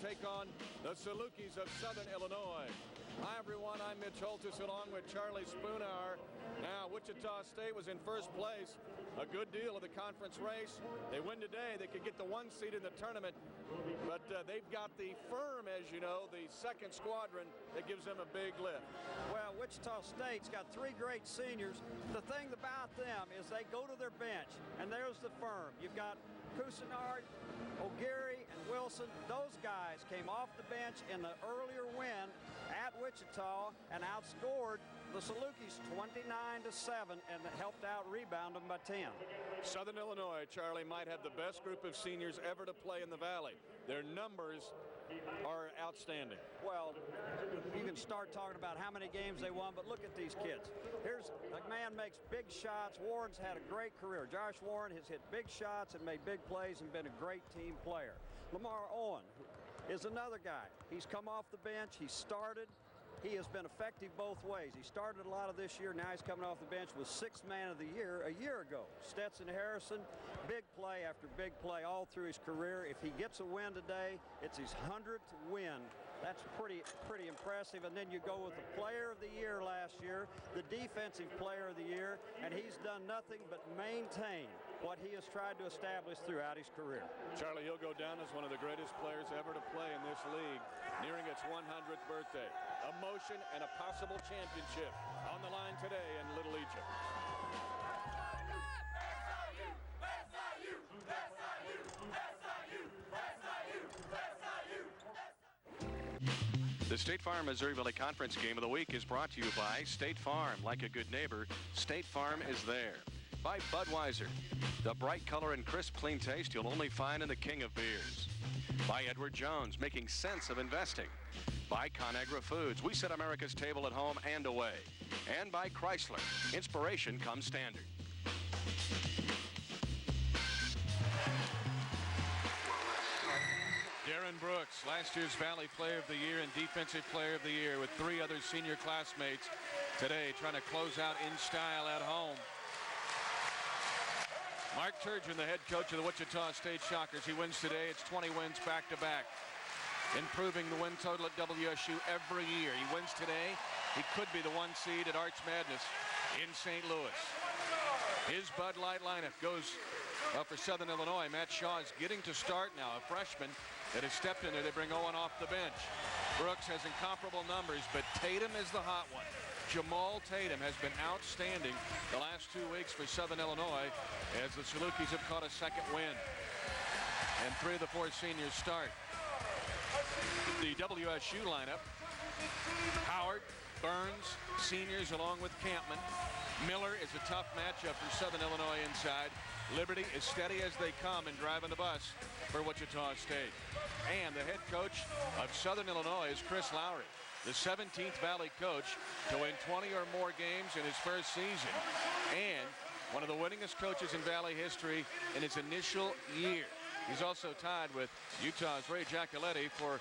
take on the Salukis of Southern Illinois. Hi everyone, I'm Mitch Holtis along with Charlie Spoonhour. Now Wichita State was in first place, a good deal of the conference race. They win today, they could get the 1 seed in the tournament, but they've got the firm, as you know, the second squadron that gives them a big lift. Well, Wichita State's got 3 great seniors. The thing about them is they go to their bench, and there's the firm. You've got Cousinard, O'Geary, and Wilson. Those guys came off the bench in the earlier win at Wichita and outscored the Salukis 29-7 and helped out rebound them by 10. Southern Illinois, Charlie, might have the best group of seniors ever to play in the Valley. Their numbers are outstanding. Well, you can start talking about how many games they won, but look at these kids. Here's a man makes big shots. Warren's had a great career. Josh Warren has hit big shots and made big plays and been a great team player. Lamar Owen is another guy. He's come off the bench. He started. He has been effective both ways. He started a lot of this year. Now he's coming off the bench with 6th man of the year a year ago. Stetson Harrison, big play after big play all through his career. If he gets a win today, it's his 100th win. That's pretty impressive. And then you go with the player of the year last year, the defensive player of the year, and he's done nothing but maintain what he has tried to establish throughout his career. Charlie, he'll go down as one of the greatest players ever to play in this league, nearing its 100th birthday. Emotion and a possible championship on the line today in Little Egypt. The State Farm Missouri Valley Conference Game of the Week is brought to you by State Farm. Like a good neighbor, State Farm is there. By Budweiser, the bright color and crisp clean taste you'll only find in the king of beers. By Edward Jones, making sense of investing. By ConAgra Foods, we set America's table at home and away. And by Chrysler, inspiration comes standard. Darren Brooks, last year's Valley Player of the Year and Defensive Player of the Year, with 3 other senior classmates today trying to close out in style at home. Mark Turgeon, the head coach of the Wichita State Shockers. He wins today. It's 20 wins back-to-back. Improving the win total at WSU every year. He wins today. He could be the 1 seed at Arch Madness in St. Louis. His Bud Light lineup goes for Southern Illinois. Matt Shaw is getting to start now, a freshman that has stepped in there. They bring Owen off the bench. Brooks has incomparable numbers, but Tatum is the hot one. Jamal Tatum has been outstanding the last 2 weeks for Southern Illinois as the Salukis have caught a 2nd win. And 3 of the 4 seniors start. The WSU lineup: Howard, Burns, seniors along with Campman. Miller is a tough matchup for Southern Illinois inside. Liberty is steady as they come and driving the bus for Wichita State. And the head coach of Southern Illinois is Chris Lowry, the 17th Valley coach to win 20 or more games in his first season, and one of the winningest coaches in Valley history in his initial year. He's also tied with Utah's Ray Giacoletti for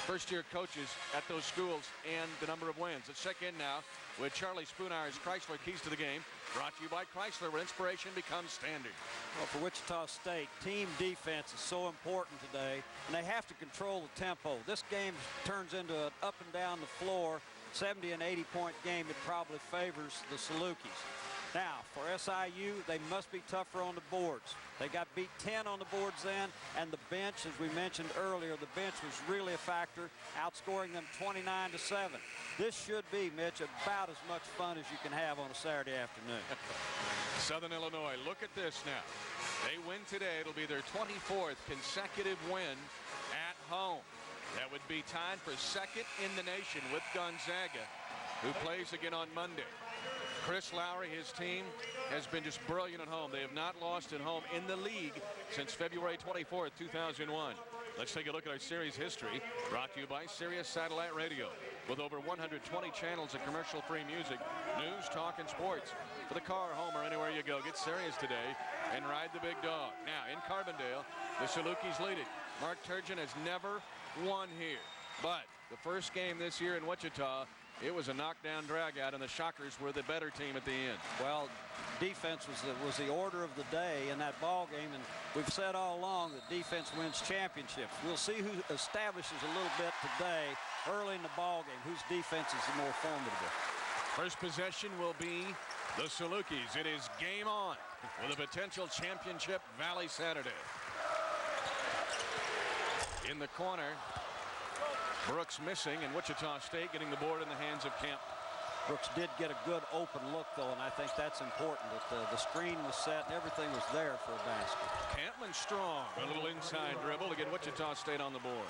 first-year coaches at those schools and the number of wins. Let's check in now with Charlie Spoonhour's Chrysler Keys to the Game, brought to you by Chrysler, where inspiration becomes standard. Well, for Wichita State, team defense is so important today, and they have to control the tempo. This game turns into an up and down the floor 70 and 80-point game. It probably favors the Salukis. Now, for SIU, they must be tougher on the boards. They got beat 10 on the boards then, and the bench, as we mentioned earlier, the bench was really a factor, outscoring them 29-7. This should be, Mitch, about as much fun as you can have on a Saturday afternoon. Southern Illinois, look at this now. They win today. It'll be their 24th consecutive win at home. That would be tied for 2nd in the nation with Gonzaga, who plays again on Monday. Chris Lowry, his team, has been just brilliant at home. They have not lost at home in the league since February 24th, 2001. Let's take a look at our series history, brought to you by Sirius Satellite Radio. With over 120 channels of commercial-free music, news, talk, and sports. For the car, home, or anywhere you go, get Sirius today and ride the big dog. Now, in Carbondale, the Salukis lead it. Mark Turgeon has never won here. But the first game this year in Wichita, It was a knockdown drag-out, and the Shockers were the better team at the end. Well, defense was the order of the day in that ball game, and we've said all along that defense wins championships. We'll see who establishes a little bit today early in the ball game, whose defense is the more formidable. First possession will be the Salukis. It is game on with a potential championship Valley Saturday. In the corner, Brooks missing, and Wichita State getting the board in the hands of Camp. Brooks did get a good open look, though, and I think that's important, that the screen was set and everything was there for a basket. Campman strong. A little inside dribble to get Wichita State on the board.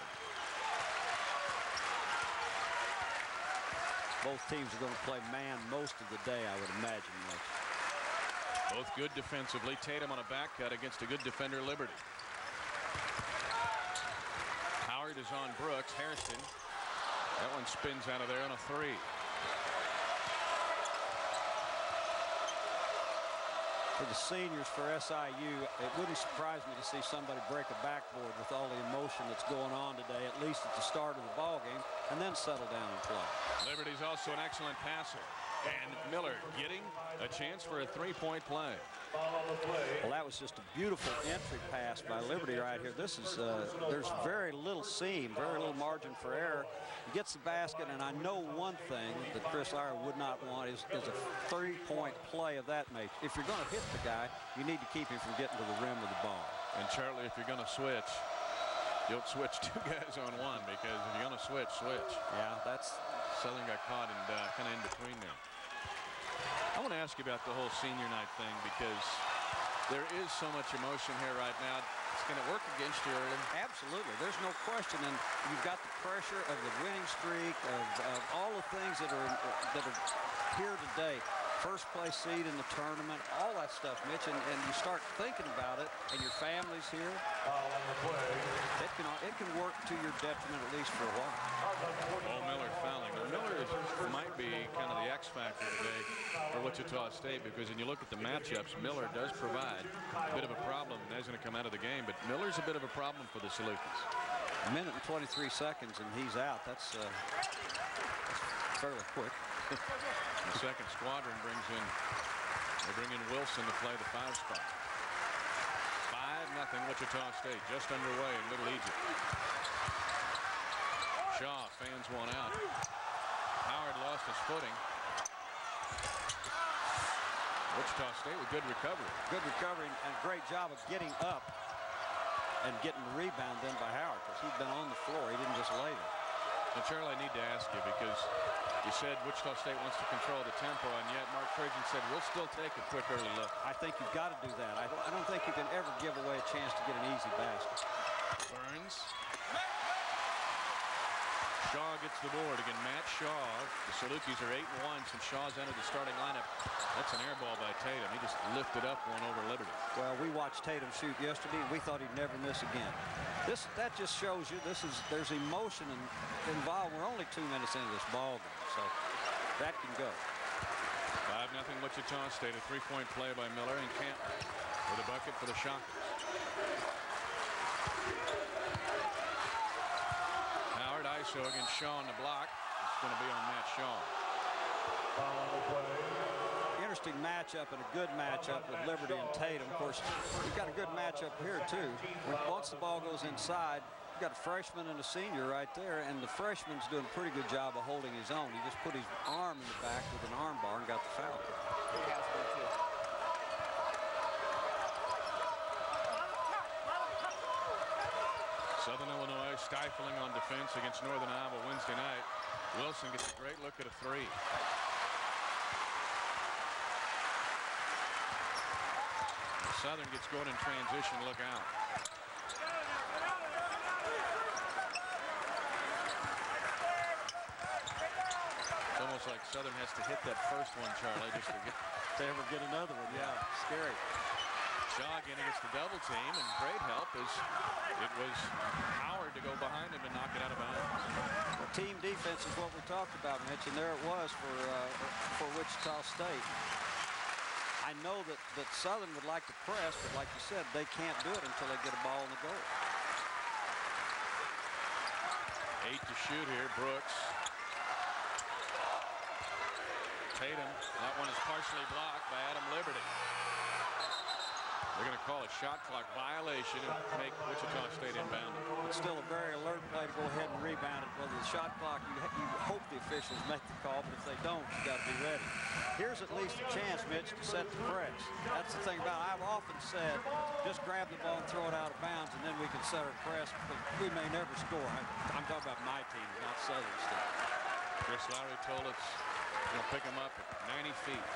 Both teams are going to play man most of the day, I would imagine, Mitch. Both good defensively. Tatum on a back cut against a good defender, Liberty. Howard is on Brooks. Hairston. That one spins out of there on a three. For the seniors, for SIU, it wouldn't surprise me to see somebody break a backboard with all the emotion that's going on today, at least at the start of the ball game, and then settle down and play. Liberty's also an excellent passer. And Miller getting a chance for a three-point play. Well, that was just a beautiful entry pass by Liberty right here. This is there's very little seam, very little margin for error. He gets the basket, and I know one thing that Chris Lyer would not want is a three-point play of that nature. If you're going to hit the guy, you need to keep him from getting to the rim of the ball. And Charlie, if you're going to switch, don't switch two guys on one, because if you're going to switch, switch. Yeah, that's Southern got caught and kind of in between there. I want to ask you about the whole senior night thing, because there is so much emotion here right now. It's going to work against you early. Absolutely. There's no question. And you've got the pressure of the winning streak, of all the things that are here today. First place seed in the tournament, all that stuff, Mitch, and you start thinking about it, and your family's here. It can work to your detriment, at least for a while. Oh, Miller fouling. Now, Miller might be kind of the X factor today for Wichita State, because when you look at the matchups, Miller does provide a bit of a problem, and that's going to come out of the game. But Miller's a bit of a problem for the Salukis. A minute and 23 seconds, and he's out. That's fairly quick. The second squadron they bring in Wilson to play the 5 spot. 5-0 Wichita State, just underway in Little Egypt. Shaw fans one out. Howard lost his footing. Wichita State with good recovery. Good recovery and a great job of getting up and getting the rebound then by Howard, because he'd been on the floor. He didn't just lay there. And Charlie, I need to ask you, because you said Wichita State wants to control the tempo, and yet Mark Trajan said we'll still take a quick early look. I think you've got to do that. I don't think you can ever give away a chance to get an easy basket. Burns. Shaw gets the board. Again, Matt Shaw. The Salukis are 8-1 since Shaw's entered the starting lineup. That's an air ball by Tatum. He just lifted up one over Liberty. Well, we watched Tatum shoot yesterday, and we thought he'd never miss again. That just shows you there's emotion involved. We're only 2 minutes into this ball game, so that can go. 5-0 Wichita State. A 3-point play by Miller, and Camp with a bucket for the Shockers. Howard ISO against Shaw on the block. It's going to be on Matt Shaw. Interesting matchup, and a good matchup with Liberty and Tatum. Of course, we've got a good matchup here too. Once the ball goes inside, you've got a freshman and a senior right there, and the freshman's doing a pretty good job of holding his own. He just put his arm in the back with an arm bar and got the foul. Southern Illinois stifling on defense against Northern Iowa Wednesday night. Wilson gets a great look at a three. Southern gets going in transition. Look out. It's almost like Southern has to hit that first one, Charlie, just to ever get another one. Yeah, scary. Shaw again against the double team, and great help as it was Howard to go behind him and knock it out of bounds. Well, team defense is what we talked about, Mitch, and there it was for Wichita State. I know that Southern would like to press, but like you said, they can't do it until they get a ball in the goal. 8 to shoot here. Brooks. Tatum, that one is partially blocked by Adam Liberty. They're going to call a shot clock violation and make Wichita State inbound. It's still a very alert play to go ahead and rebound it. Whether the shot clock, you hope the officials make the call, but if they don't, you got to be ready. Here's at least a chance, Mitch, to set the press. That's the thing about it. I've often said, just grab the ball and throw it out of bounds, and then we can set our press, because we may never score. I'm talking about my team, not Southern State. Chris Lowry told us he'll pick him up at 90 feet.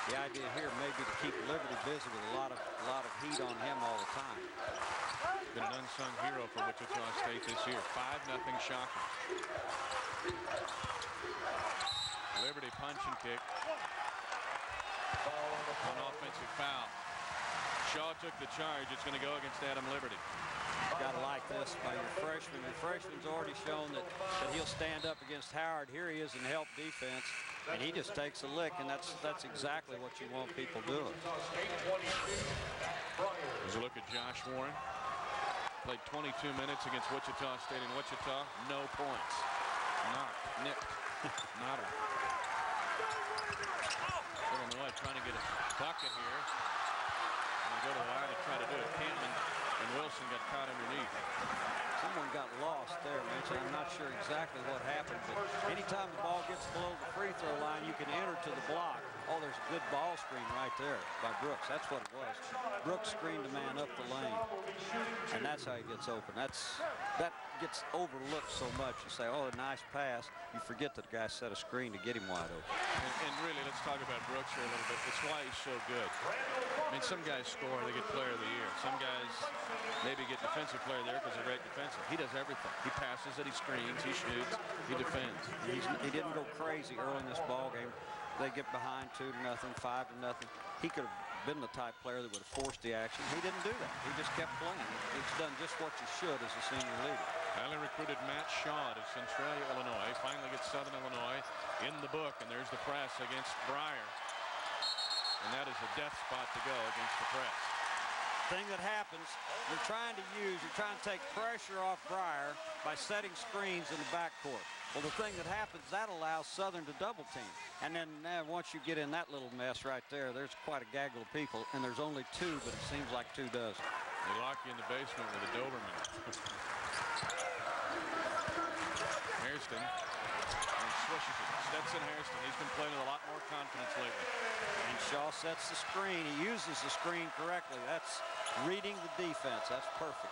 The idea here may be to keep Liberty busy with a lot of heat on him all the time. Been an unsung hero for Wichita State this year. 5-0 Shocker. Liberty punch and kick. One offensive foul. Shaw took the charge. It's going to go against Adam Liberty. Got to like this by your freshman. Your freshman's already shown that he'll stand up against Howard. Here he is in help defense, and he just takes a lick, and that's exactly what you want people doing. Here's a look at Josh Warren. Played 22 minutes against Wichita State in Wichita. No points. Knocked, nipped, not him. Illinois trying to get a bucket here. And go to the line and try to do it. Cantman and Wilson got caught underneath. Someone got lost there, Mitch. I'm not sure exactly what happened, but anytime the ball gets below the free throw line, you can enter to the block. Oh, there's a good ball screen right there by Brooks. That's what it was. Brooks screened the man up the lane, and that's how he gets open. That gets overlooked so much. You say, oh, a nice pass. You forget that the guy set a screen to get him wide open. And really, let's talk about Brooks here a little bit. It's why he's so good. I mean, some guys score, they get player of the year. Some guys maybe get defensive player of the year because they're great defensive. He does everything. He passes it, he screens, he shoots, he defends. He didn't go crazy early in this ball game. They get behind 2-0, 5-0. He could have been the type player that would have forced the action. He didn't do that. He just kept playing. He's done just what you should as a senior leader. Highly recruited Matt Shaw to Centralia, Illinois. Finally gets Southern Illinois in the book, and there's the press against Breyer. And that is a death spot to go against the press. Thing that happens, you're trying to take pressure off Breyer by setting screens in the backcourt. Well, the thing that happens, that allows Southern to double team. And then once you get in that little mess right there, there's quite a gaggle of people, and there's only 2, but it seems like 2 dozen. They lock you in the basement with a Doberman. Hairston. And swishes it. Stetson Hairston. He's been playing with a lot more confidence lately. And Shaw sets the screen. He uses the screen correctly. That's reading the defense. That's perfect.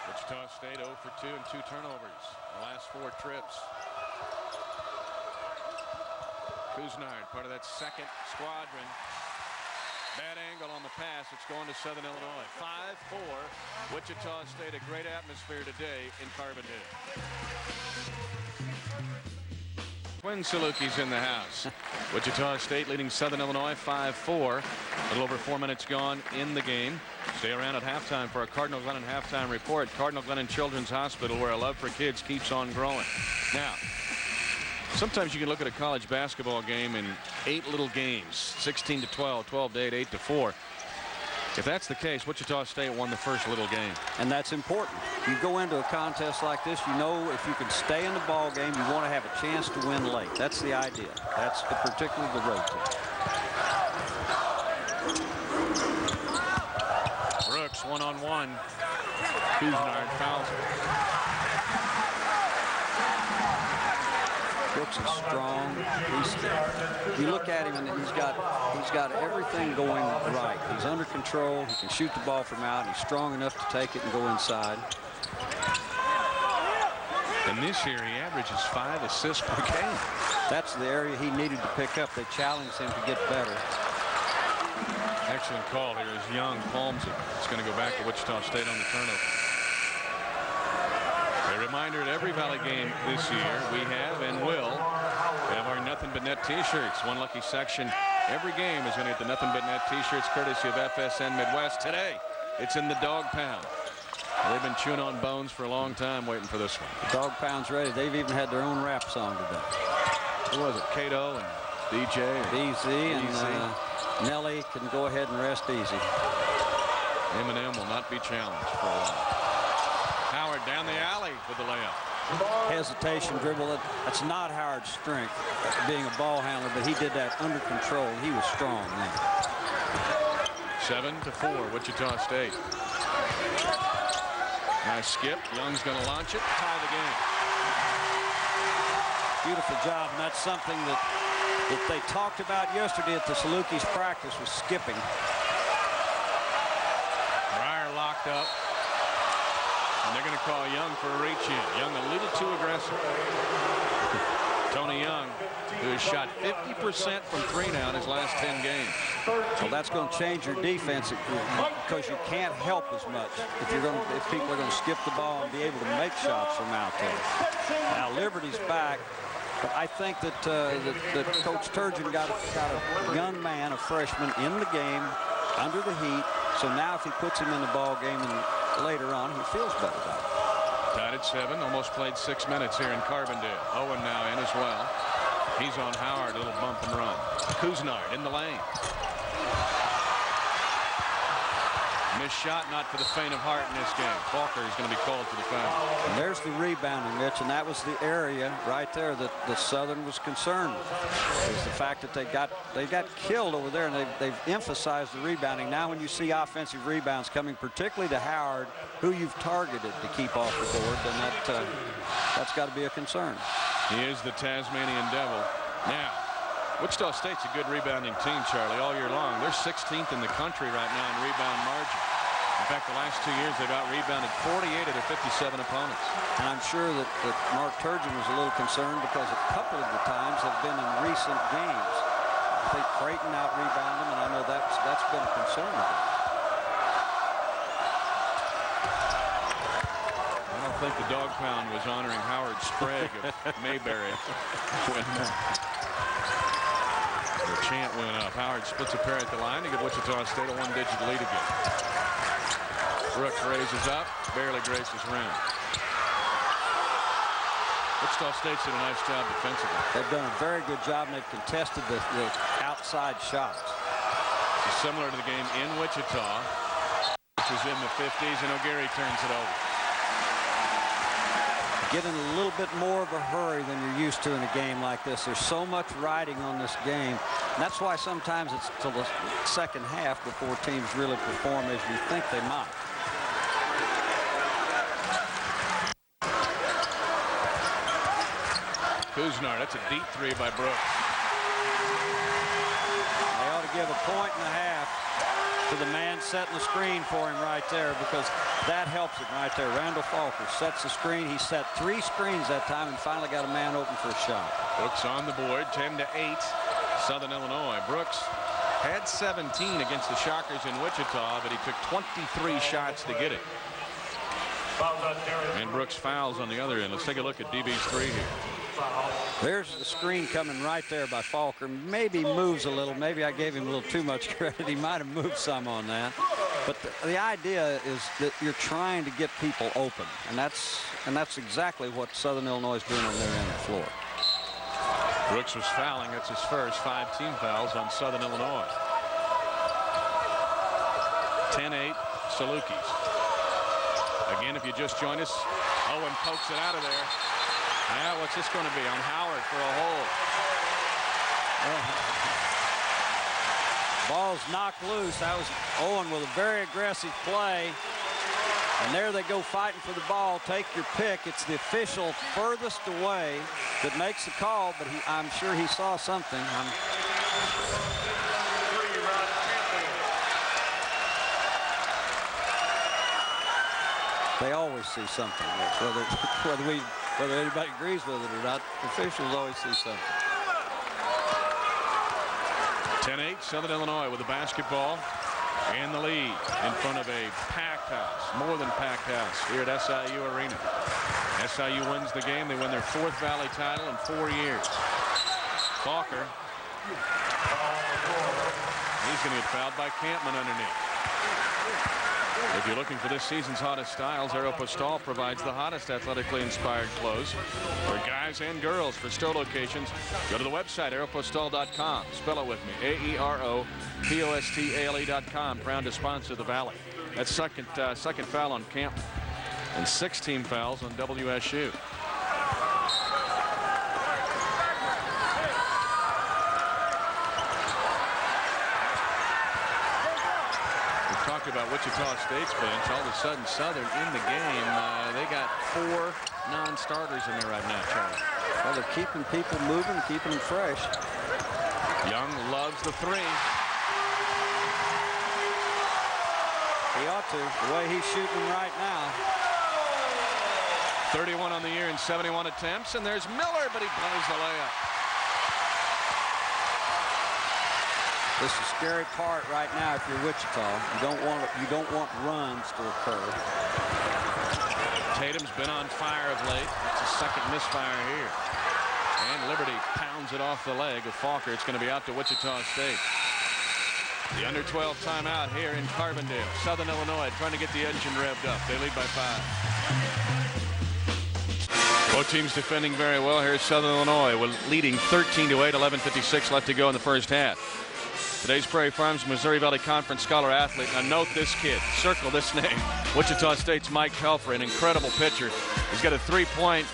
Wichita State 0 for 2 and 2 turnovers. The last 4 trips. Kuznard, part of that second squadron. Bad angle on the pass. It's going to Southern Illinois. 5-4. Wichita State, a great atmosphere today in Carbondale. Twin Salukis in the house. Wichita State leading Southern Illinois 5-4. A little over 4 minutes gone in the game. Stay around at halftime for a Cardinal Glennon halftime report. Cardinal Glennon Children's Hospital, where a love for kids keeps on growing. Now, sometimes you can look at a college basketball game in 8 little games, 16-12, 12-8, 8-4. If that's the case, Wichita State won the first little game. And that's important. You go into a contest like this, you know if you can stay in the ball game, you want to have a chance to win late. That's the idea. That's particularly the road team. Brooks one-on-one. Kuznard fouls him. Brooks is strong. You look at him and he's got everything going right. He's under control. He can shoot the ball from out. He's strong enough to take it and go inside. And this year he averages 5 assists per game. That's the area he needed to pick up. They challenged him to get better. Excellent call here as Young palms it. It's going to go back to Wichita State on the turnover. A reminder at every Valley game this year, we have and will have our Nothing But Net t-shirts. One lucky section every game is going to get the Nothing But Net t-shirts courtesy of FSN Midwest. Today, it's in the Dog Pound. They've been chewing on bones for a long time waiting for this one. The Dog Pound's ready. They've even had their own rap song today. Who was it? Cato and DJ? BZ and Nelly can go ahead and rest easy. Eminem will not be challenged for a while. down the alley with the layup. Hesitation dribble. That's not Howard's strength, being a ball handler, but he did that under control. He was strong then. 7-4, Wichita State. Nice skip. Young's going to launch it. Tie the game. Beautiful job, and that's something that they talked about yesterday at the Salukis practice, was skipping. Breyer locked up. And they're going to call Young for a reach in. Young a little too aggressive. Tony Young, who has shot 50% from 3 now in his last 10 games. Well, that's going to change your defense because you can't help as much if people are going to skip the ball and be able to make shots from out there. Now Liberty's back, but I think that Coach Turgeon got a young man, a freshman, in the game under the heat. So now if he puts him in the ball game and later on, he feels better about it. Tied at 7, almost played 6 minutes here in Carbondale. Owen now in as well. He's on Howard, a little bump and run. Kuznard in the lane. Missed shot, not for the faint of heart in this game. Falker is going to be called to the foul. And there's the rebounding, Mitch, and that was the area right there that the Southern was concerned with. Is the fact that they got killed over there, and they've emphasized the rebounding. Now when you see offensive rebounds coming, particularly to Howard, who you've targeted to keep off the board, then that's got to be a concern. He is the Tasmanian Devil. Now, Wichita State's a good rebounding team, Charlie, all year long. They're 16th in the country right now in rebound margin. In fact, the last 2 years, they've out-rebounded 48 of their 57 opponents. And I'm sure that Mark Turgeon was a little concerned because a couple of the times have been in recent games. I think Creighton out-rebounded them, and I know that's been a concern of them. I don't think the dog pound was honoring Howard Sprague of Mayberry when the chant went up. Howard splits a pair at the line to give Wichita State a 1-digit lead again. Brooks raises up, barely graces rim. Wichita State's did a nice job defensively. They've done a very good job, and they've contested the outside shots. It's similar to the game in Wichita, which was in the 50s, and O'Geary turns it over. Get in a little bit more of a hurry than you're used to in a game like this. There's so much riding on this game. And that's why sometimes it's till the second half before teams really perform as you think they might. Kuznard, that's a deep 3 by Brooks. They ought to give a point and a half to the man setting the screen for him right there, because that helps him right there. Randall Falker sets the screen. He set 3 screens that time and finally got a man open for a shot. Brooks on the board, 10-8, Southern Illinois. Brooks had 17 against the Shockers in Wichita, but he took 23 shots to get it. And Brooks fouls on the other end. Let's take a look at DB's 3 here. There's the screen coming right there by Falker. Maybe moves a little. Maybe I gave him a little too much credit. He might have moved some on that. But the idea is that you're trying to get people open, and that's exactly what Southern Illinois is doing on their end of the floor. Brooks was fouling. That's his first 5 team fouls on Southern Illinois. 10-8, Salukis. Again, if you just join us, Owen pokes it out of there. Now, what's this going to be? On Howard for a hole. Ball's knocked loose. That was Owen with a very aggressive play. And there they go fighting for the ball. Take your pick. It's the official furthest away that makes the call, but I'm sure he saw something. They always see something, whether anybody agrees with it or not. Officials always see something. 10-8, Southern Illinois with the basketball and the lead in front of a packed house, more than packed house here at SIU Arena. SIU wins the game. They win their 4th Valley title in 4 years. Falker. He's going to get fouled by Campman underneath. If you're looking for this season's hottest styles, Aeropostale provides the hottest athletically inspired clothes for guys and girls. For store locations, go to the website, aeropostale.com. Spell it with me, AEROPOSTALE.com. Proud to sponsor the Valley. That's second foul on Campman. And 16 fouls on WSU. About Wichita State's bench. All of a sudden Southern in the game. They got 4 non-starters in there right now, Charlie. Well, they're keeping people moving, keeping them fresh. Young loves the 3. He ought to, the way he's shooting them right now. 31 on the year and 71 attempts, and there's Miller, but he blows the layup. This is the scary part right now if you're Wichita. You don't want runs to occur. Tatum's been on fire of late. It's a second misfire here. And Liberty pounds it off the leg of Falker. It's going to be out to Wichita State. The under 12 timeout here in Carbondale. Southern Illinois trying to get the engine revved up. They lead by 5. Both teams defending very well. Here's Southern Illinois. We're leading 13-8, 11:56 left to go in the first half. Today's Prairie Farms Missouri Valley Conference Scholar Athlete. Now note this kid. Circle this name. Wichita State's Mike Pelfrey, an incredible pitcher. He's got a 3-point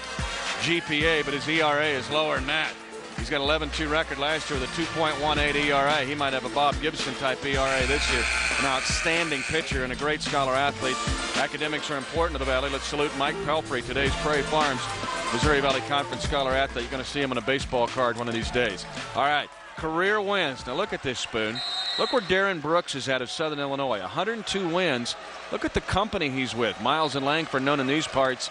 GPA, but his ERA is lower than that. He's got 11-2 record last year with a 2.18 ERA. He might have a Bob Gibson type ERA this year. An outstanding pitcher and a great scholar athlete. Academics are important to the Valley. Let's salute Mike Pelfrey, today's Prairie Farms Missouri Valley Conference Scholar Athlete. You're going to see him on a baseball card one of these days. All right. Career wins. Now look at this, Spoon. Look where Darren Brooks is out of Southern Illinois. 102 wins. Look at the company he's with. Miles and Langford, known in these parts.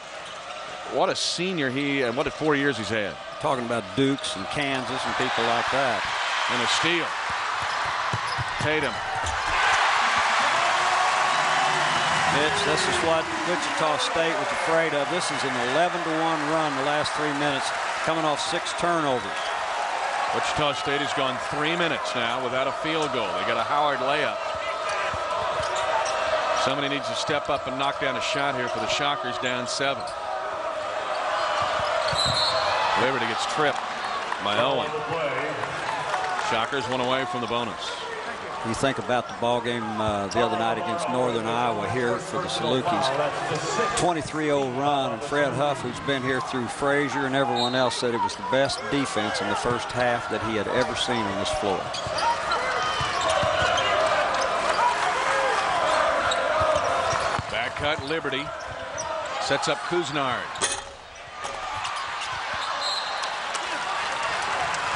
What a senior and what a 4 years he's had. Talking about Dukes and Kansas and people like that. And a steal. Tatum. Mitch, this is what Wichita State was afraid of. This is an 11-1 run the last 3 minutes, coming off 6 turnovers. Wichita State has gone 3 minutes now without a field goal. They got a Howard layup. Somebody needs to step up and knock down a shot here for the Shockers, down 7. Liberty gets tripped by Owen. Shockers one away from the bonus. You think about the ball game the other night against Northern Iowa here for the Salukis. 23-0 run, and Fred Huff, who's been here through Frazier and everyone else, said it was the best defense in the first half that he had ever seen on this floor. Back cut, Liberty sets up Kuznard.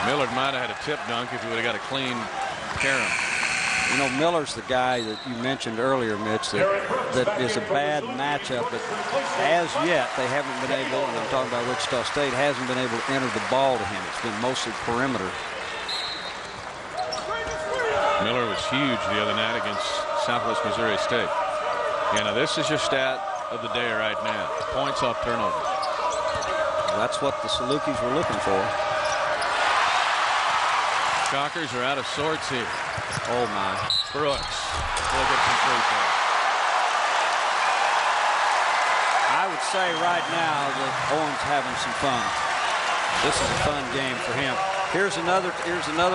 Millard might have had a tip dunk if he would have got a clean carom. You know, Miller's the guy that you mentioned earlier, Mitch, that is a bad matchup, but as yet they haven't been able, and I'm talking about Wichita State, hasn't been able to enter the ball to him. It's been mostly perimeter. Miller was huge the other night against Southwest Missouri State. Yeah, now this is your stat of the day right now. Points off turnovers. That's what the Salukis were looking for. Shockers are out of sorts here. Oh, my. Brooks will get some free throws. I would say right now that Owen's having some fun. This is a fun game for him. Here's another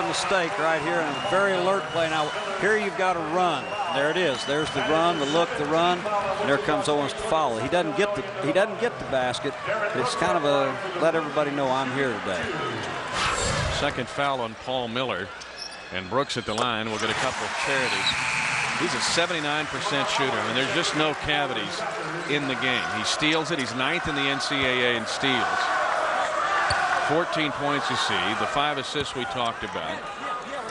mistake right here, and a very alert play. Now, here you've got a run. There it is. There's the run, the look, the run. And there comes Owens to follow. He doesn't get the basket. It's kind of a let everybody know I'm here today. Second foul on Paul Miller, and Brooks at the line will get a couple of charities. He's a 79% shooter. I mean, there's just no cavities in the game. He steals it. He's 9th in the NCAA in steals. 14 points, you see. The 5 assists we talked about.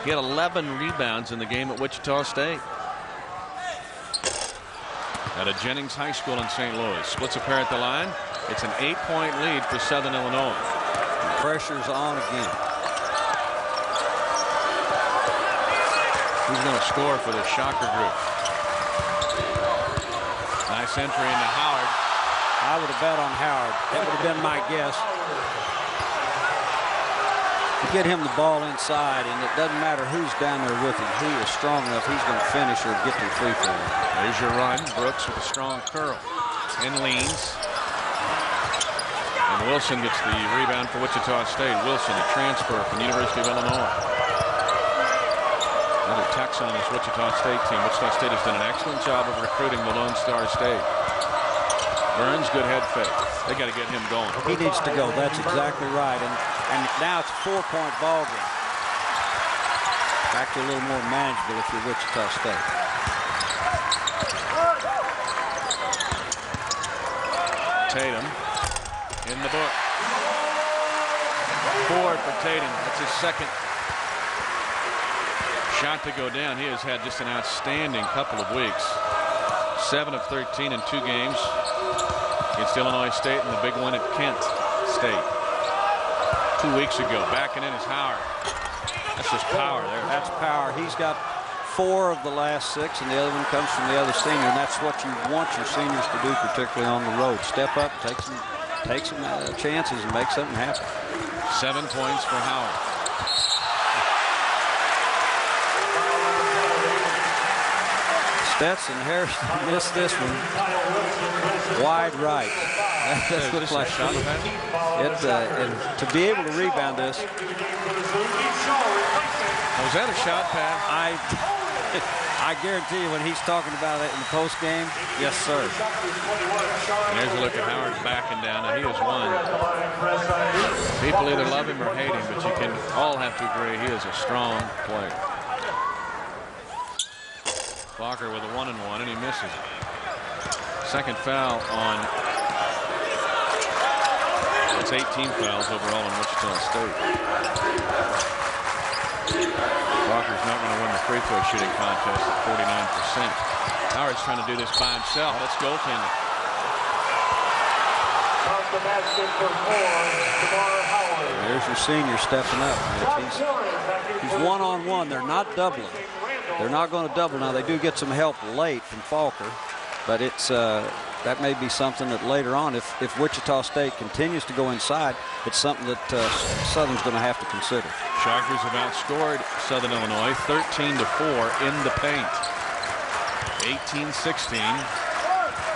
He had 11 rebounds in the game at Wichita State. At a Jennings High School in St. Louis. Splits a pair at the line. It's an 8-point lead for Southern Illinois. The pressure's on again. Who's going to score for the Shocker group? Nice entry into Howard. I would have bet on Howard. That would have been my guess. You get him the ball inside, and it doesn't matter who's down there with him. He is strong enough. He's going to finish or get to the free throw. There's your run. Brooks with a strong curl. And leans. And Wilson gets the rebound for Wichita State. Wilson, a transfer from the University of Illinois. Another Texan on this Wichita State team. Wichita State has done an excellent job of recruiting the Lone Star State. Burns, good head fake. They got to get him going. He needs to go. That's exactly right. And now it's a 4-point ball game. Back to a little more manageable if you're Wichita State. Tatum in the book. 4 for Tatum. That's his second shot to go down. He has had just an outstanding couple of weeks. 7 of 13 in 2 games against Illinois State and the big one at Kent State 2 weeks ago. Backing in is Howard. That's just power there. That's power. He's got 4 of the last 6, and the other one comes from the other senior, and that's what you want your seniors to do, particularly on the road. Step up, take some chances, and make something happen. 7 points for Howard. Stetson Harrison missed this one. Wide right. That looks like shot pass. And to be able to rebound this. Was that a shot pass? I guarantee you when he's talking about it in the post game, yes, sir. And there's a look at Howard backing down. Now, he is one. People either love him or hate him, but you can all have to agree he is a strong player. Walker with a 1-and-1, and he misses it. Second foul on. It's 18 fouls overall in Wichita State. Walker's not going to win the free throw shooting contest at 49%. Howard's trying to do this by himself. That's goaltending. There's your senior stepping up. He's one-on-one. They're not doubling. They're not going to double now. They do get some help late from Falker, but it's that may be something that later on, if Wichita State continues to go inside, it's something that Southern's going to have to consider. Shockers have outscored Southern Illinois 13-4 in the paint. 18-16.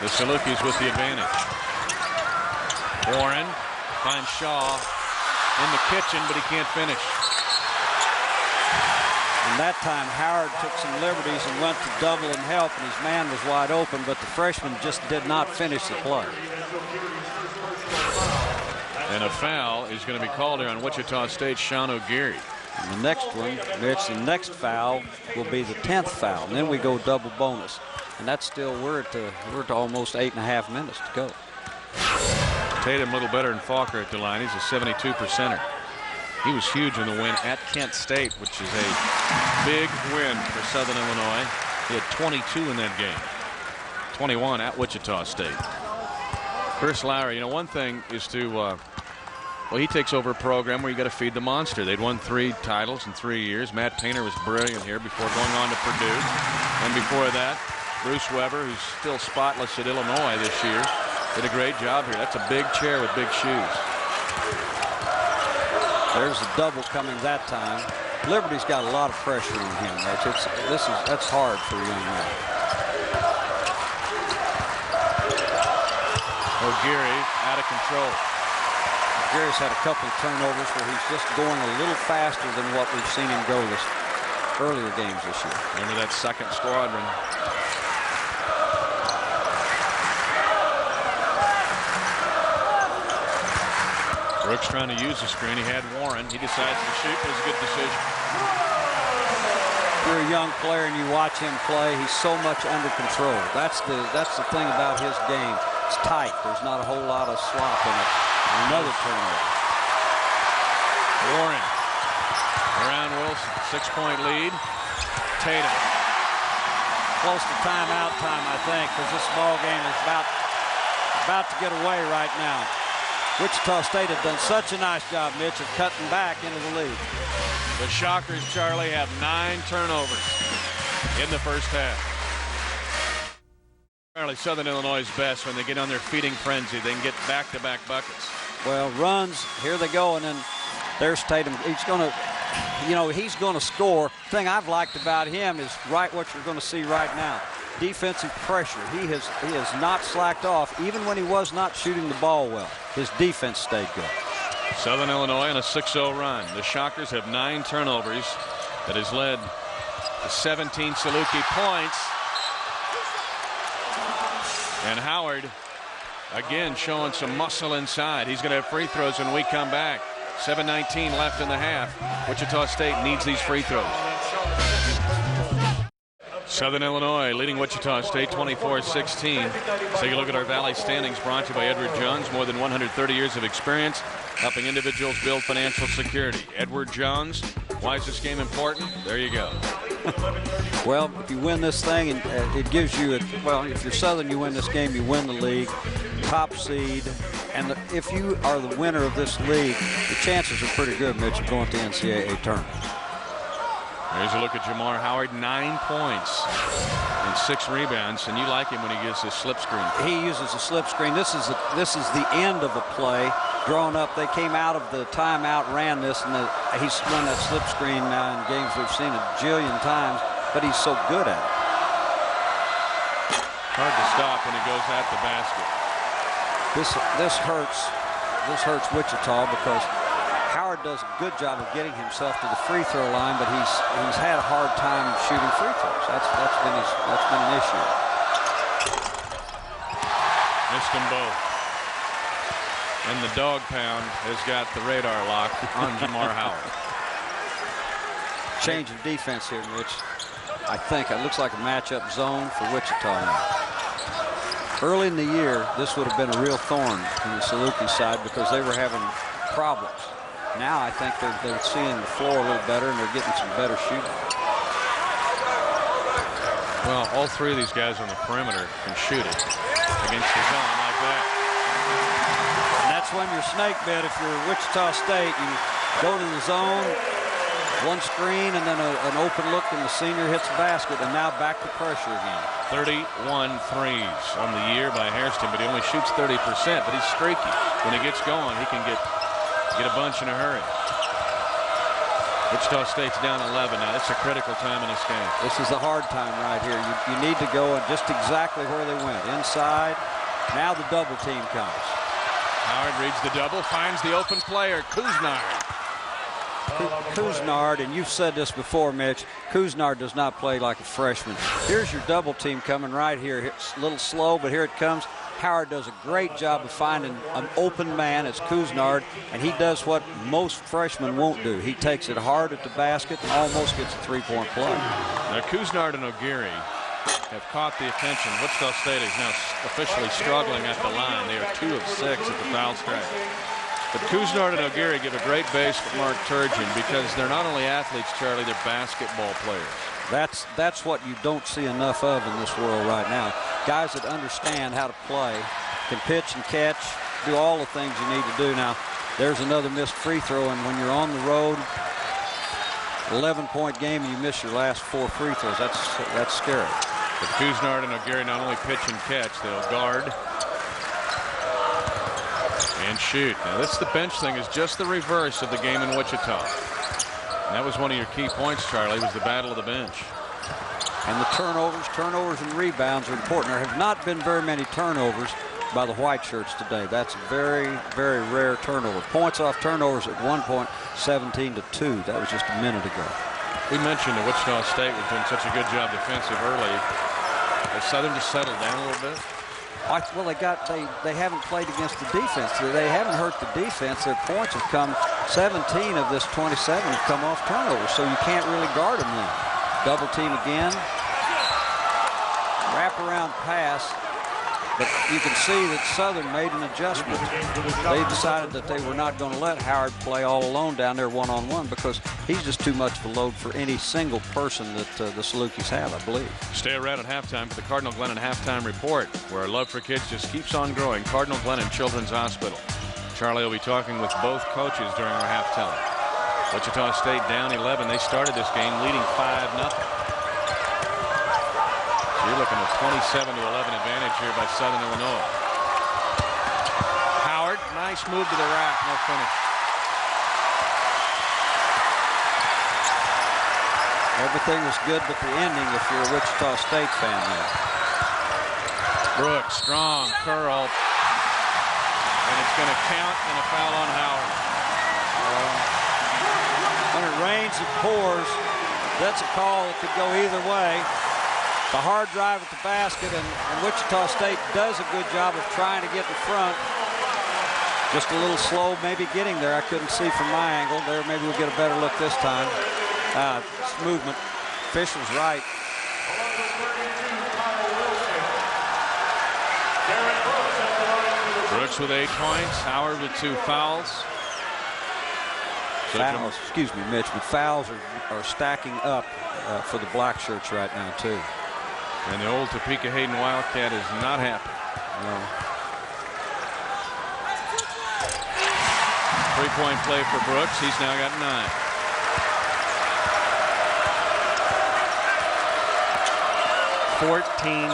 The Salukis with the advantage. Warren finds Shaw in the kitchen, but he can't finish. And that time Howard took some liberties and went to double and help, and his man was wide open, but the freshman just did not finish the play. And a foul is going to be called here on Wichita State's Sean O'Geary. And the next one, Mitch, the next foul will be the 10th foul, and then we go double bonus. And that's still, we're at almost 8.5 minutes to go. Tatum a little better than Falker at the line. He's a 72%er. He was huge in the win at Kent State, which is a big win for Southern Illinois. He had 22 in that game. 21 at Wichita State. Chris Lowry, you know, one thing is to, well, he takes over a program where you got to feed the monster. They'd won 3 titles in 3 years. Matt Painter was brilliant here before going on to Purdue. And before that, Bruce Weber, who's still spotless at Illinois this year, did a great job here. That's a big chair with big shoes. There's a double coming that time. Liberty's got a lot of pressure on him. That's hard for a young man. O'Geary out of control. O'Geary's had a couple of turnovers where he's just going a little faster than what we've seen him go this earlier games this year. Remember that second squadron. Brooks trying to use the screen. He had Warren. He decides to shoot. It was a good decision. If you're a young player and you watch him play, he's so much under control. That's the thing about his game. It's tight. There's not a whole lot of slop in it. Another turnover. Warren around Wilson. 6-point lead. Tatum. Close to timeout time, I think, because this ball game is about to get away right now. Wichita State have done such a nice job, Mitch, of cutting back into the lead. The Shockers, Charlie, have 9 turnovers in the first half. Apparently Southern Illinois is best when they get on their feeding frenzy. They can get back-to-back buckets. Well, runs, here they go, and then there's Tatum. He's going to, you know, he's going to score. The thing I've liked about him is right what you're going to see right now. Defensive pressure. He has not slacked off, even when he was not shooting the ball well. His defense stayed good. Southern Illinois on a 6-0 run. The Shockers have 9 turnovers. That has led to 17 Saluki points. And Howard again showing some muscle inside. He's going to have free throws when we come back. 7:19 left in the half. Wichita State needs these free throws. Southern Illinois leading Wichita State 24-16. Take a look at our Valley standings, brought to you by Edward Jones. More than 130 years of experience helping individuals build financial security. Edward Jones. Why is this game important? There you go. Well, if you win this thing, and it gives you, well, if you're Southern, you win this game, you win the league, top seed. And if you are the winner of this league, the chances are pretty good, Mitch, of going to the NCAA tournament. Here's a look at Jamar Howard, 9 points and 6 rebounds, and you like him when he gives this slip screen. He uses a slip screen. This is the end of a play. Growing up, they came out of the timeout, ran this, and he's run that slip screen now in games we've seen a jillion times, but he's so good at it. Hard to stop when he goes at the basket. This hurts Wichita because Howard does a good job of getting himself to the free throw line, but he's had a hard time shooting free throws. That's been an issue. Missed them both. And the dog pound has got the radar lock on Jamar Howard. Change of defense here, Mitch. I think it looks like a matchup zone for Wichita now. Early in the year, this would have been a real thorn in the Saluki side because they were having problems. Now I think they're seeing the floor a little better and they're getting some better shooting. Well, all three of these guys on the perimeter can shoot it against the zone like that. And that's when you're snake bit. If you're Wichita State, you go to the zone, one screen, and then an open look, and the senior hits the basket, and now back to pressure again. 31 threes on the year by Hairston, but he only shoots 30%, but he's streaky. When he gets going, he can get a bunch in a hurry. Wichita State's down 11 now. It's a critical time in this game. This is a hard time right here. You need to go just exactly where they went. Inside. Now the double team comes. Howard reads the double, finds the open player, Kuznard. Kuznard, and you've said this before, Mitch, Kuznard does not play like a freshman. Here's your double team coming right here. It's a little slow, but here it comes. Howard does a great job of finding an open man. It's Kuznard, and he does what most freshmen won't do. He takes it hard at the basket and almost gets a three-point play. Now, Kuznard and O'Geary have caught the attention. Wichita State is now officially struggling at the line. They are 2 of 6 at the foul stripe. But Kuznard and O'Geary give a great base for Mark Turgeon because they're not only athletes, Charlie, they're basketball players. That's what you don't see enough of in this world right now. Guys that understand how to play, can pitch and catch, do all the things you need to do. Now, there's another missed free throw, and when you're on the road, 11-point game, and you miss your last 4 free throws, that's scary. But Kuznard and O'Geary not only pitch and catch, they'll guard and shoot. Now, the bench thing is just the reverse of the game in Wichita. And that was one of your key points, Charlie, was the battle of the bench. And the turnovers and rebounds are important. There have not been very many turnovers by the white shirts today. That's a very, very rare turnover. Points off turnovers at one point, 17-2. That was just a minute ago. We mentioned that Wichita State was doing such a good job defensive early. Has Southern just settled down a little bit? Well, they haven't played against the defense. They haven't hurt the defense. Their points have come, 17 of this 27 have come off turnovers, so you can't really guard them then. Double team again. Wrap-around pass. But you can see that Southern made an adjustment. They decided that they were not going to let Howard play all alone down there one-on-one because he's just too much of a load for any single person that the Salukis have, I believe. Stay around at halftime for the Cardinal Glennon Halftime Report, where our love for kids just keeps on growing. Cardinal Glennon Children's Hospital. Charlie will be talking with both coaches during our halftime. Wichita State down 11. They started this game leading 5-0. You're looking at 27-11 advantage here by Southern Illinois. Howard, nice move to the rack, no finish. Everything was good but the ending if you're a Wichita State fan there. Brooks, strong curl. And it's going to count and a foul on Howard. When it rains, it pours. That's a call that could go either way. The hard drive at the basket, and Wichita State does a good job of trying to get in front. Just a little slow maybe getting there. I couldn't see from my angle there. Maybe we'll get a better look this time. It's movement. Official's right. Brooks with 8 points. Howard with 2 fouls. Fouls, excuse me, Mitch, but fouls are stacking up for the black shirts right now, too. And the old Topeka Hayden Wildcat is not happy. No. 3-point play for Brooks. He's now got 9. .14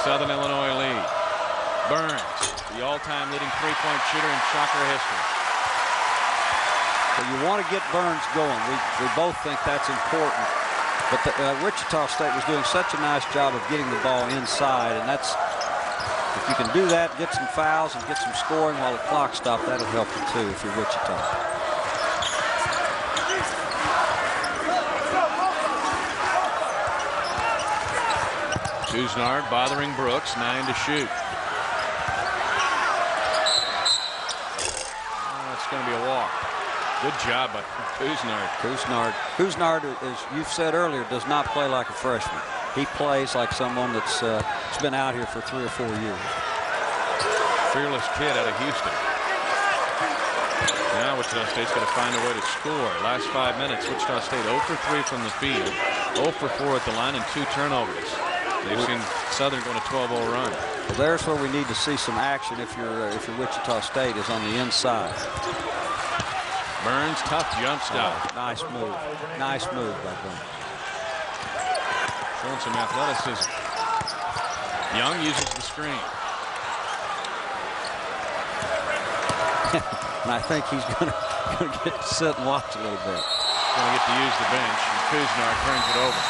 Southern Illinois lead. Burns, the all-time leading 3-point shooter in Shocker history. Well, you want to get Burns going. We both think that's important. But Wichita State was doing such a nice job of getting the ball inside, and that's, if you can do that, get some fouls and get some scoring while the clock stops, that'll help you too if you're Wichita. Couisnard bothering Brooks, 9 to shoot. Oh, it's going to be a walk. Good job by Couisnard. Couisnard, as you've said earlier, does not play like a freshman. He plays like someone that's been out here for 3 or 4 years. Fearless kid out of Houston. Now Wichita State's got to find a way to score. Last 5 minutes, Wichita State 0 for 3 from the field, 0 for 4 at the line, and 2 turnovers. They've seen Southern going a 12-0 run. Well, there's where we need to see some action if you're Wichita State is on the inside. Burns, tough jump stop. Nice move. Nice move by Burns. Showing some athleticism. Young uses the screen. And I think he's going to get to sit and watch a little bit. Going to get to use the bench, and Couisnard turns it over.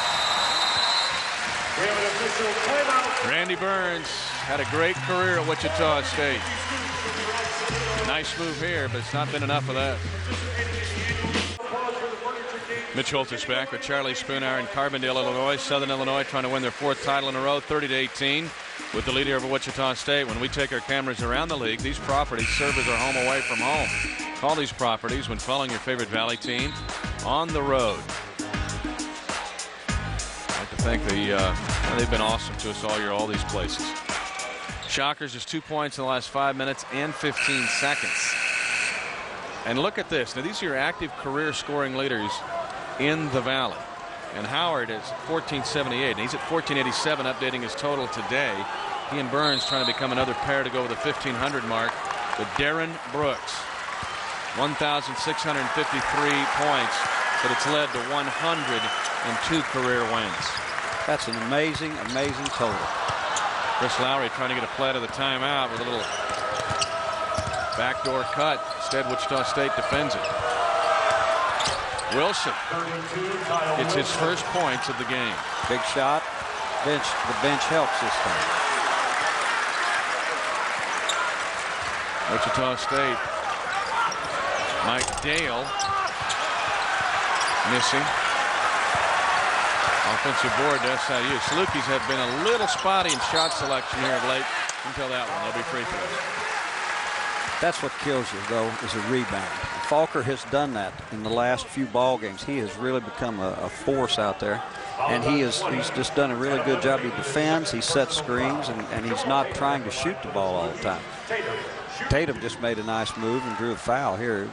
Randy Burns had a great career at Wichita State. Nice move here, but it's not been enough of that. Mitch Holter's back with Charlie Spooner in Carbondale, Illinois. Southern Illinois trying to win their 4th title in a row, 30-18, with the leader over Wichita State. When we take our cameras around the league, these properties serve as our home away from home. Call these properties when following your favorite Valley team on the road. I'd like to thank they've been awesome to us all year, all these places. Shockers just 2 points in the last 5 minutes and 15 seconds. And look at this. Now, these are your active career scoring leaders in the Valley. And Howard is 1478, and he's at 1487, updating his total today. He and Burns trying to become another pair to go with the 1,500 mark with Darren Brooks. 1,653 points, but it's led to 102 career wins. That's an amazing, amazing total. Chris Lowry trying to get a play out of the timeout with a little backdoor cut. Instead, Wichita State defends it. Wilson gets his first points of the game. Big shot. The bench helps this time. Wichita State. Mike Dale missing. Offensive board to SIU. Salukis have been a little spotty in shot selection here of late until that one. They'll be free throws. That's what kills you, though, is a rebound. Falker has done that in the last few ball games. He has really become a force out there, and he's just done a really good job. He defends, he sets screens, and he's not trying to shoot the ball all the time. Tatum just made a nice move and drew a foul here.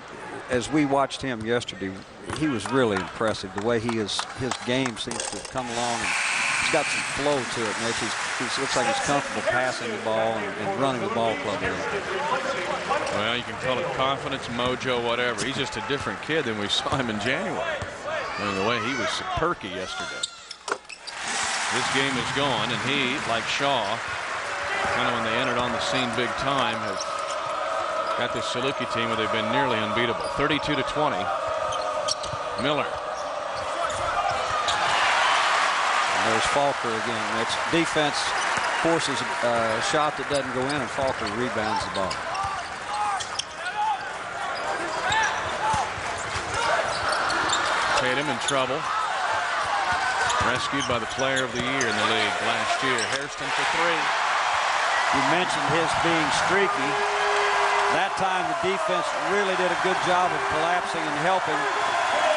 As we watched him yesterday, he was really impressive. The way his game seems to have come along, and he's got some flow to it, Mitch. He looks like he's comfortable passing the ball and running the ball club a little bit. Well, you can call it confidence, mojo, whatever. He's just a different kid than we saw him in January. I mean, the way he was perky yesterday. This game is gone, and he, like Shaw, kind of when they entered on the scene big time, has got this Saluki team where they've been nearly unbeatable. 32-20. Miller. And there's Falker again. It's defense forces a shot that doesn't go in, and Falker rebounds the ball. Tatum in trouble. Rescued by the player of the year in the league last year. Hairston for three. You mentioned his being streaky. That time the defense really did a good job of collapsing and helping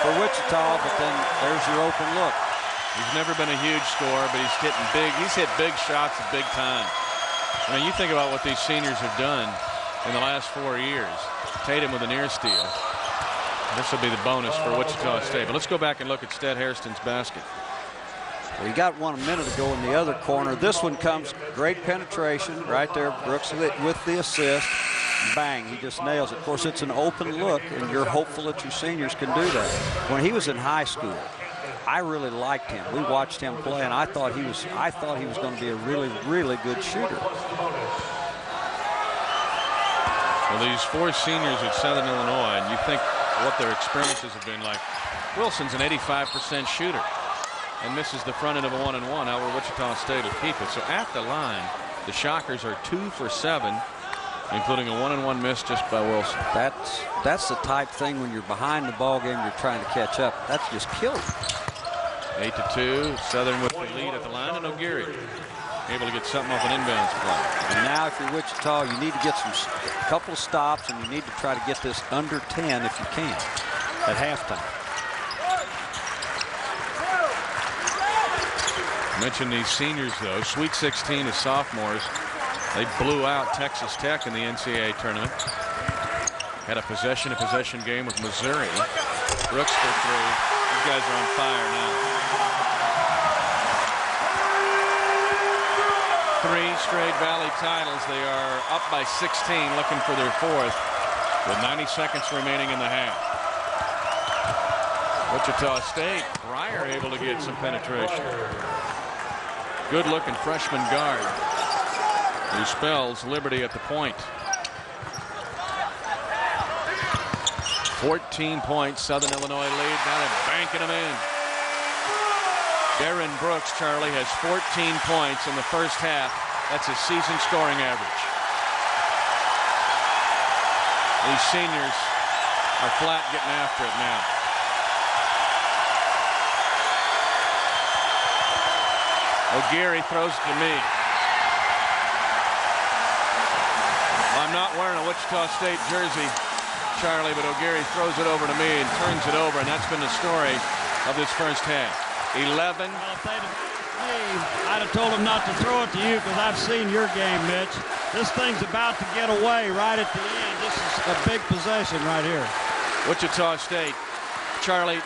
for Wichita, but then there's your open look. He's never been a huge scorer, but he's hitting big. He's hit big shots at big time. I mean, you think about what these seniors have done in the last 4 years. Tatum with an ear steal. This will be the bonus for Wichita State. But let's go back and look at Stead Hairston's basket. We got one a minute ago in the other corner. This one comes, great penetration right there. Brooks with the assist. Bang, he just nails it. Of course, it's an open look, and you're hopeful that your seniors can do that. When he was in high school, I really liked him. We watched him play, and I thought he was going to be a really, really good shooter. Well, these four seniors at Southern Illinois, and you think what their experiences have been like. Wilson's an 85% shooter and misses the front end of a 1-and-1. However, Wichita State will keep it. So at the line, the Shockers are 2 for 7, including a 1-and-1 miss just by Wilson. That's the type thing when you're behind the ball game, you're trying to catch up. That's just killed. 8-2, Southern with the lead at the line, and O'Geary able to get something off an inbounds play. And now, if you're Wichita, you need to get a couple of stops, and you need to try to get this under 10 if you can at halftime. Mention these seniors, though. Sweet 16 is sophomores. They blew out Texas Tech in the NCAA tournament. Had a possession game with Missouri. Brooks for three. These guys are on fire now. 3 straight Valley titles. They are up by 16, looking for their 4th, with 90 seconds remaining in the half. Wichita State, Breyer able to get some penetration. Good-looking freshman guard who spells Liberty at the point. 14 points, Southern Illinois lead. Now they're banking them in. Darren Brooks, Charlie, has 14 points in the first half. That's his season scoring average. These seniors are flat getting after it now. O'Geary throws it to me. I'm not wearing a Wichita State jersey, Charlie, but O'Geary throws it over to me and turns it over, and that's been the story of this first half. 11. Well, if they'd have me, I'd have told them not to throw it to you because I've seen your game, Mitch. This thing's about to get away right at the end. This is a big possession right here. Wichita State, Charlie.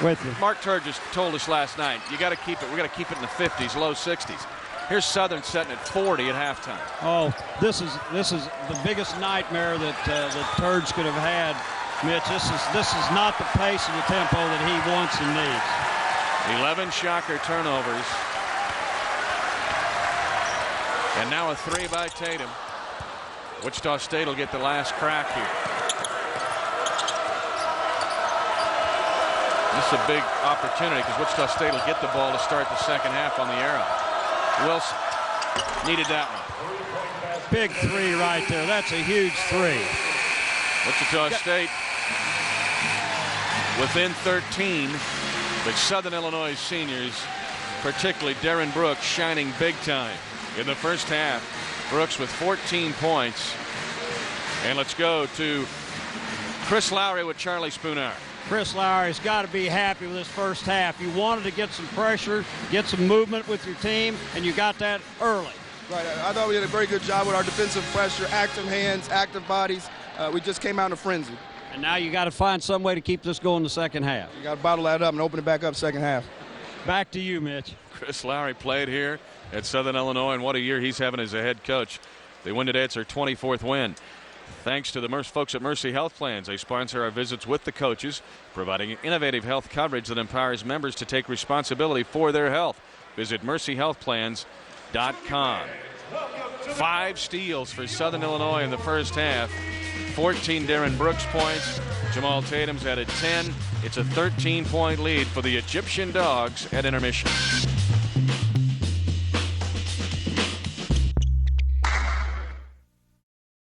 With you. Mark Turgis told us last night, you got to keep it. We got to keep it in the 50s, low 60s. Here's Southern setting at 40 at halftime. Oh, this is the biggest nightmare that Turge could have had, Mitch. This is not the pace and the tempo that he wants and needs. 11 Shocker turnovers. And now a 3 by Tatum. Wichita State will get the last crack here. This is a big opportunity because Wichita State will get the ball to start the second half on the arrow. Wilson needed that one. Big 3 right there. That's a huge 3. Wichita State within 13, but Southern Illinois seniors, particularly Darren Brooks, shining big time in the first half. Brooks with 14 points. And let's go to Chris Lowry with Charlie Spoonhour. Chris Lowry's got to be happy with this first half. You wanted to get some pressure, get some movement with your team, and you got that early. Right. I thought we did a very good job with our defensive pressure, active hands, active bodies. We just came out in a frenzy. And now you got to find some way to keep this going the second half. You got to bottle that up and open it back up second half. Back to you, Mitch. Chris Lowry played here at Southern Illinois, and what a year he's having as a head coach. They win today. It's their 24th win. Thanks to the folks at Mercy Health Plans. They sponsor our visits with the coaches, providing innovative health coverage that empowers members to take responsibility for their health. Visit mercyhealthplans.com. 5 steals for Southern Illinois in the first half. 14 Darren Brooks points. Jamal Tatum's added 10. It's a 13-point lead for the Egyptian Dogs at intermission.